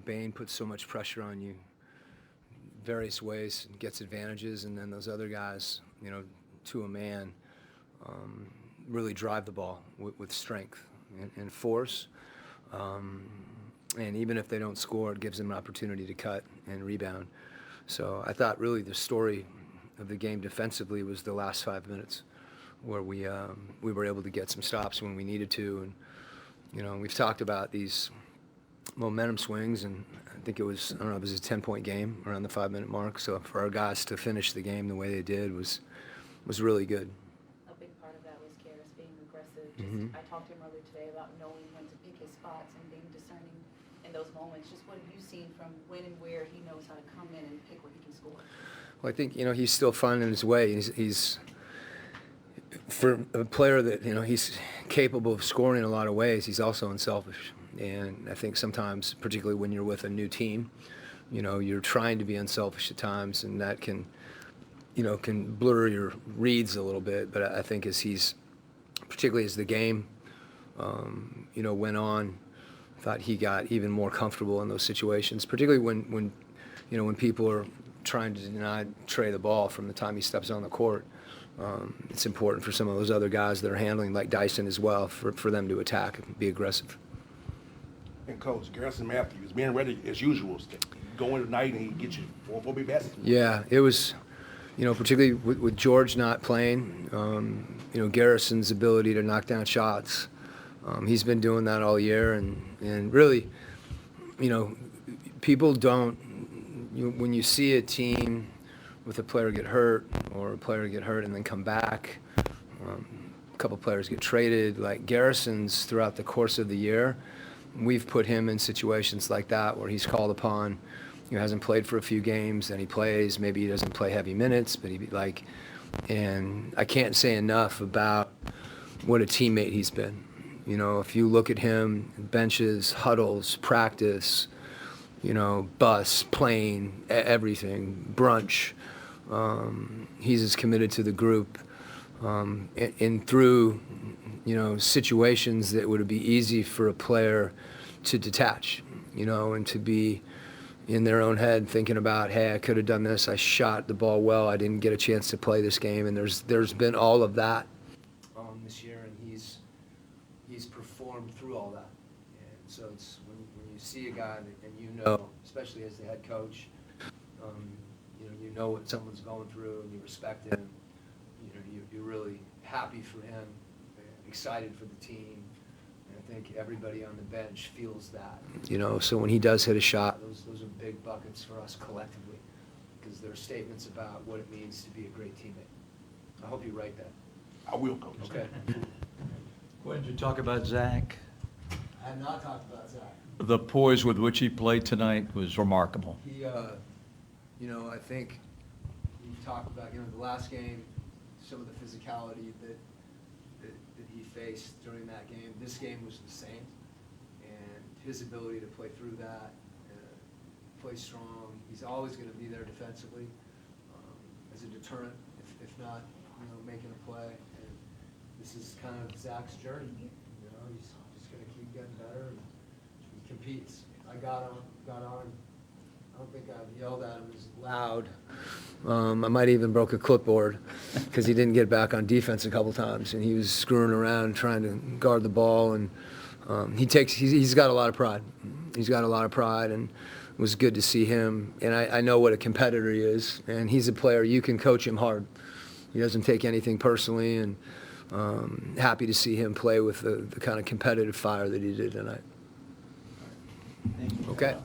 Bain puts so much pressure on you various ways, gets advantages, and then those other guys, to a man, really drive the ball with strength and force. And even if they don't score, it gives them an opportunity to cut and rebound. So I thought really the story of the game defensively was the last 5 minutes, where we were able to get some stops when we needed to. And we've talked about these momentum swings, and I think it was a 10-point game around the 5-minute mark. So for our guys to finish the game the way they did was really good. A big part of that was Garris being aggressive. Mm-hmm. I talked to him earlier today about knowing when to pick his spots and being discerning in those moments. Just what have you seen from when and where he knows how to come in and pick where he can score? Well, I think he's still finding his way. He's for a player that he's capable of scoring in a lot of ways. He's also unselfish, and I think sometimes, particularly when you're with a new team, you're trying to be unselfish at times, and that can blur your reads a little bit. But I think particularly as the game went on, I thought he got even more comfortable in those situations, particularly when people are trying to deny Trey the ball from the time he steps on the court. It's important for some of those other guys that are handling, like Dyson as well, for them to attack and be aggressive. And Coach, Garrison Matthews being ready as usual, going tonight and he gets you 4 big baskets. Yeah, it was, particularly with George not playing, Garrison's ability to knock down shots. He's been doing that all year, and really, people don't. When you see a team with a player get hurt or a player get hurt and then come back, a couple players get traded. Like Garrison's throughout the course of the year, we've put him in situations like that where he's called upon. Hasn't played for a few games, then he plays. Maybe he doesn't play heavy minutes, but and I can't say enough about what a teammate he's been. If you look at him, benches, huddles, practice, bus, plane, everything, brunch. He's as committed to the group, and through, situations that would be easy for a player to detach, and to be in their own head thinking about, hey, I could have done this. I shot the ball well. I didn't get a chance to play this game, and there's been all of that this year, and he's performed through all that. And so it's when you see a guy and especially as the head coach, you know what someone's going through, and you respect him. You're really happy for him, and excited for the team. And I think everybody on the bench feels that. So when he does hit a shot, those are big buckets for us collectively, because there are statements about what it means to be a great teammate. I hope you write that. I will, Coach. Okay. When did you talk about Zach? I have not talked about Zach. The poise with which he played tonight was remarkable. He, I think we talked about, the last game, some of the physicality that he faced during that game. This game was the same, and his ability to play through that, play strong. He's always going to be there defensively as a deterrent, if not, making a play. And this is kind of Zach's journey. He's just going to keep getting better, and he competes. I got on. I don't think I yelled at him as loud. I might even broke a clipboard because he didn't get back on defense a couple times, and he was screwing around trying to guard the ball. And he's got a lot of pride. He's got a lot of pride, and it was good to see him. And I know what a competitor he is, and he's a player. You can coach him hard. He doesn't take anything personally, and happy to see him play with the kind of competitive fire that he did tonight. Okay.